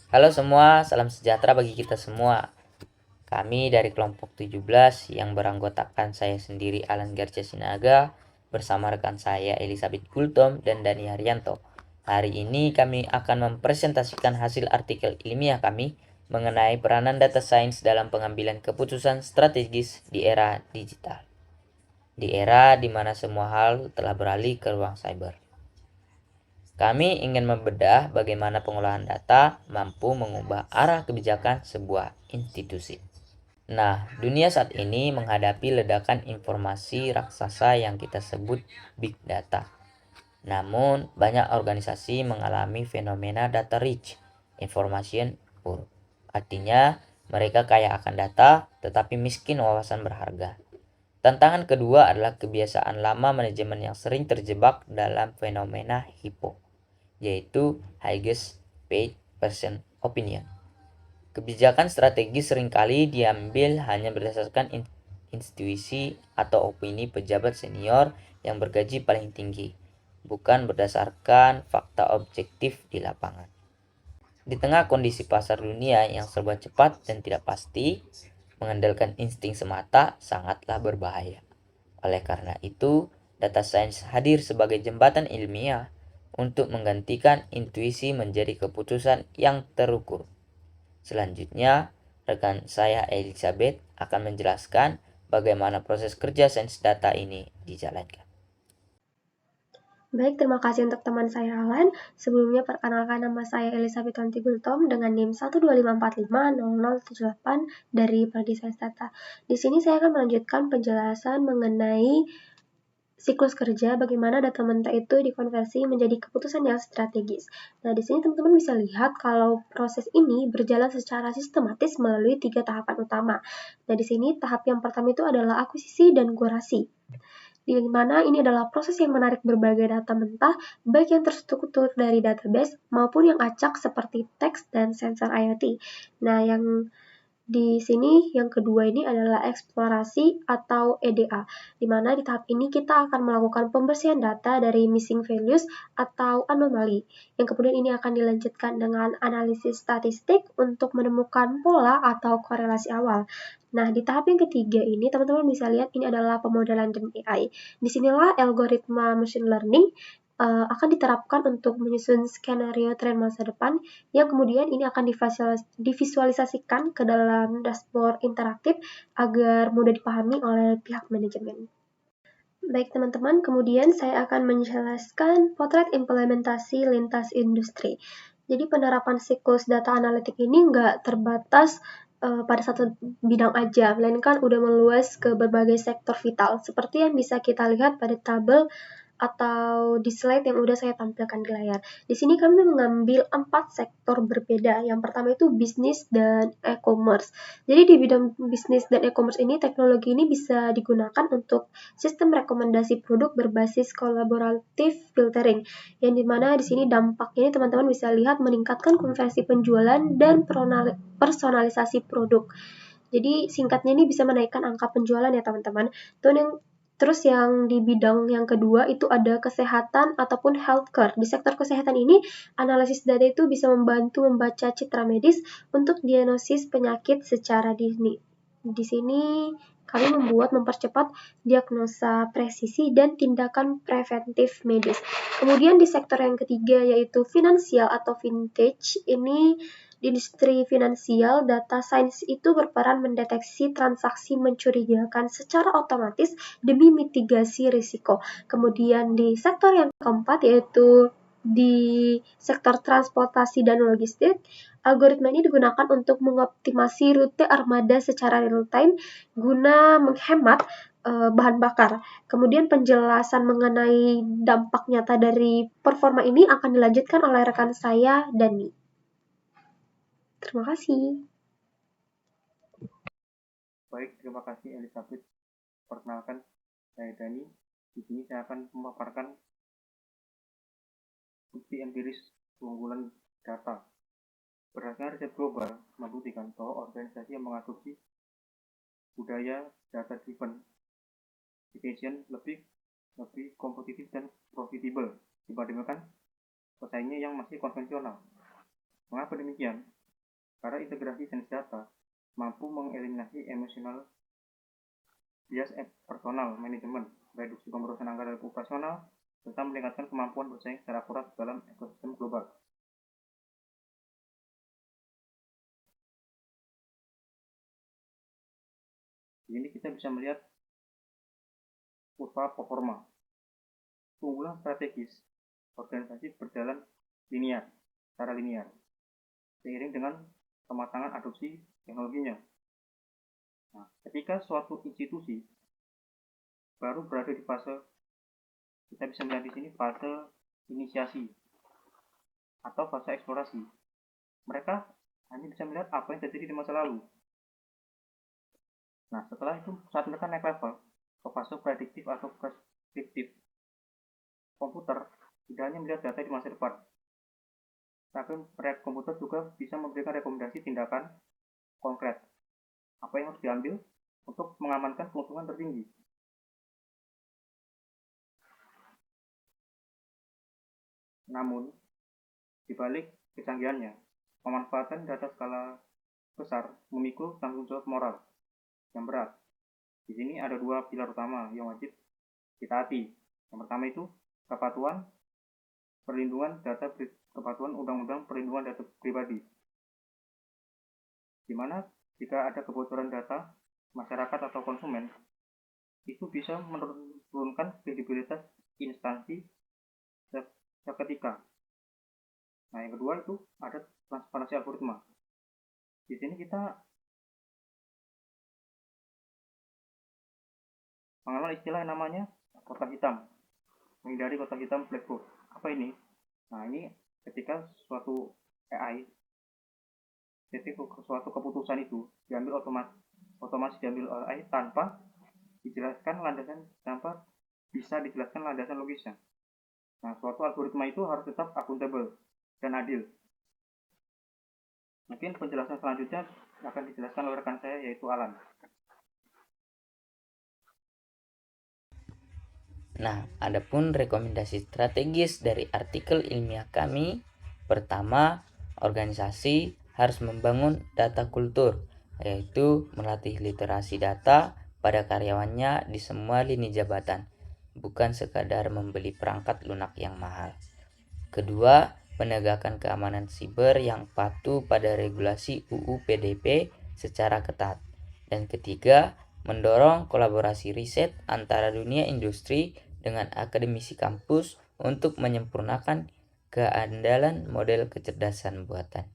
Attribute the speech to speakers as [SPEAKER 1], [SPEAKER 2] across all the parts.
[SPEAKER 1] Halo semua, salam sejahtera bagi kita semua. Kami dari kelompok 17 yang beranggotakan saya sendiri Alan Garcia Sinaga bersama rekan saya Elizabeth Gultom dan Dani Haryanto. Hari ini kami akan mempresentasikan hasil artikel ilmiah kami mengenai peranan data science dalam pengambilan keputusan strategis di era digital. Di era di mana semua hal telah beralih ke ruang cyber. Kami ingin membedah bagaimana pengolahan data mampu mengubah arah kebijakan sebuah institusi. Nah, dunia saat ini menghadapi ledakan informasi raksasa yang kita sebut big data. Namun, banyak organisasi mengalami fenomena data rich, information poor. Artinya, mereka kaya akan data, tetapi miskin wawasan berharga. Tantangan kedua adalah kebiasaan lama manajemen yang sering terjebak dalam fenomena HIPPO, yaitu highest paid person opinion. Kebijakan strategis seringkali diambil hanya berdasarkan intuisi atau opini pejabat senior yang bergaji paling tinggi, bukan berdasarkan fakta objektif di lapangan. Di tengah kondisi pasar dunia yang serba cepat dan tidak pasti, mengandalkan insting semata sangatlah berbahaya. Oleh karena itu, data science hadir sebagai jembatan ilmiah untuk menggantikan intuisi menjadi keputusan yang terukur. Selanjutnya, rekan saya Elizabeth akan menjelaskan bagaimana proses kerja sains data ini dijalankan.
[SPEAKER 2] Baik, terima kasih untuk teman saya Alan. Sebelumnya perkenalkan nama saya Elizabeth Wanti Gultom dengan NIM 125450078 dari Prodi Sains Data. Di sini saya akan melanjutkan penjelasan mengenai siklus kerja bagaimana data mentah itu dikonversi menjadi keputusan yang strategis. Nah, di sini teman-teman bisa lihat kalau proses ini berjalan secara sistematis melalui 3 tahapan utama. Nah, di sini tahap yang pertama itu adalah akuisisi dan kurasi, di mana ini adalah proses yang menarik berbagai data mentah, baik yang terstruktur dari database maupun yang acak seperti teks dan sensor IoT. Nah, yang di sini yang kedua ini adalah eksplorasi atau EDA, di mana di tahap ini kita akan melakukan pembersihan data dari missing values atau anomali, yang kemudian ini akan dilanjutkan dengan analisis statistik untuk menemukan pola atau korelasi awal. Nah, di tahap yang ketiga ini, teman-teman bisa lihat ini adalah pemodelan dan AI. Disinilah algoritma machine learning akan diterapkan untuk menyusun skenario tren masa depan yang kemudian ini akan divisualisasikan ke dalam dashboard interaktif agar mudah dipahami oleh pihak manajemen. Baik teman-teman, kemudian saya akan menjelaskan potret implementasi lintas industri. Jadi penerapan siklus data analitik ini nggak terbatas pada satu bidang aja, melainkan udah meluas ke berbagai sektor vital, seperti yang bisa kita lihat pada tabel atau di slide yang udah saya tampilkan di layar. Di sini kami mengambil 4 sektor berbeda. Yang pertama itu bisnis dan e-commerce. Jadi di bidang bisnis dan e-commerce ini, teknologi ini bisa digunakan untuk sistem rekomendasi produk berbasis kolaboratif filtering, yang dimana di sini dampaknya teman-teman bisa lihat meningkatkan konversi penjualan dan personalisasi produk. Jadi singkatnya ini bisa menaikkan angka penjualan ya teman-teman. Terus yang di bidang yang kedua itu ada kesehatan ataupun healthcare. Di sektor kesehatan ini, analisis data itu bisa membantu membaca citra medis untuk diagnosis penyakit secara dini. Di sini kami mempercepat diagnosa presisi dan tindakan preventif medis. Kemudian di sektor yang ketiga yaitu finansial atau vintage, ini di industri finansial, data science itu berperan mendeteksi transaksi mencurigakan secara otomatis demi mitigasi risiko. Kemudian di sektor yang keempat yaitu di sektor transportasi dan logistik, algoritma ini digunakan untuk mengoptimasi rute armada secara real time guna menghemat bahan bakar. Kemudian penjelasan mengenai dampak nyata dari performa ini akan dilanjutkan oleh rekan saya, Dani. Terima kasih.
[SPEAKER 3] Baik, terima kasih Elizabeth. Perkenalkan, saya Dani. Di sini saya akan memaparkan bukti empiris keunggulan data. Berdasarkan riset global, membuktikan bahwa organisasi yang mengadopsi budaya data-driven education lebih kompetitif dan profitable dibandingkan pesaingnya yang masih konvensional. Mengapa demikian? Karena integrasi sains data mampu mengeliminasi emosional bias personal manajemen, reduksi pemborosan anggaran operasional, serta meningkatkan kemampuan bersaing secara akurat dalam ekosistem global. Di sini kita bisa melihat kurva performa. Keunggulan strategis organisasi berjalan secara linear, seiring dengan kematangan adopsi teknologinya. Nah, ketika suatu institusi baru berada di fase, kita bisa melihat di sini fase inisiasi atau fase eksplorasi. Mereka hanya bisa melihat apa yang terjadi di masa lalu. Nah, setelah itu saat mereka naik level ke fase prediktif atau preskriptif, komputer tidak hanya melihat data di masa depan, tapi komputer juga bisa memberikan rekomendasi tindakan konkret apa yang harus diambil untuk mengamankan keuntungan tertinggi. Namun, di balik kecanggihannya, pemanfaatan data skala besar memikul tanggung jawab moral yang berat. Di sini ada dua pilar utama yang wajib ditaati. Yang pertama itu kepatuhan Undang-Undang Perlindungan Data Pribadi, di mana jika ada kebocoran data masyarakat atau konsumen, itu bisa menurunkan kredibilitas instansi seketika. Nah, yang kedua itu ada transparansi algoritma. Di sini kita mengenal istilah yang namanya kotak hitam, menghindari kotak hitam black box. Apa ini? Nah, ini ketika suatu AI, suatu keputusan itu diambil otomatis diambil AI tanpa bisa dijelaskan landasan logisnya. Nah, suatu algoritma itu harus tetap akuntabel dan adil. Mungkin penjelasan selanjutnya akan dijelaskan oleh rekan saya, yaitu Alan.
[SPEAKER 1] Nah, adapun rekomendasi strategis dari artikel ilmiah kami, pertama, organisasi harus membangun data kultur, yaitu melatih literasi data pada karyawannya di semua lini jabatan, bukan sekadar membeli perangkat lunak yang mahal. Kedua, menegakkan keamanan siber yang patuh pada regulasi UU PDP secara ketat. Dan ketiga, mendorong kolaborasi riset antara dunia industri dengan akademisi kampus untuk menyempurnakan keandalan model kecerdasan buatan.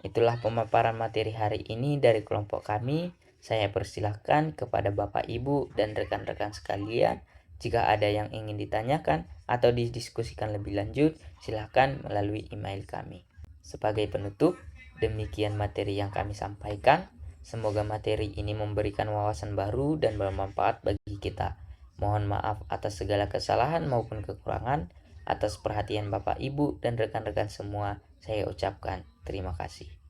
[SPEAKER 1] Itulah pemaparan materi hari ini dari kelompok kami. Saya persilahkan kepada Bapak, Ibu, dan rekan-rekan sekalian. Jika ada yang ingin ditanyakan atau didiskusikan lebih lanjut, silakan melalui email kami. Sebagai penutup, demikian materi yang kami sampaikan. Semoga materi ini memberikan wawasan baru dan bermanfaat bagi kita. Mohon maaf atas segala kesalahan maupun kekurangan. Atas perhatian Bapak, Ibu, dan rekan-rekan semua, saya ucapkan terima kasih.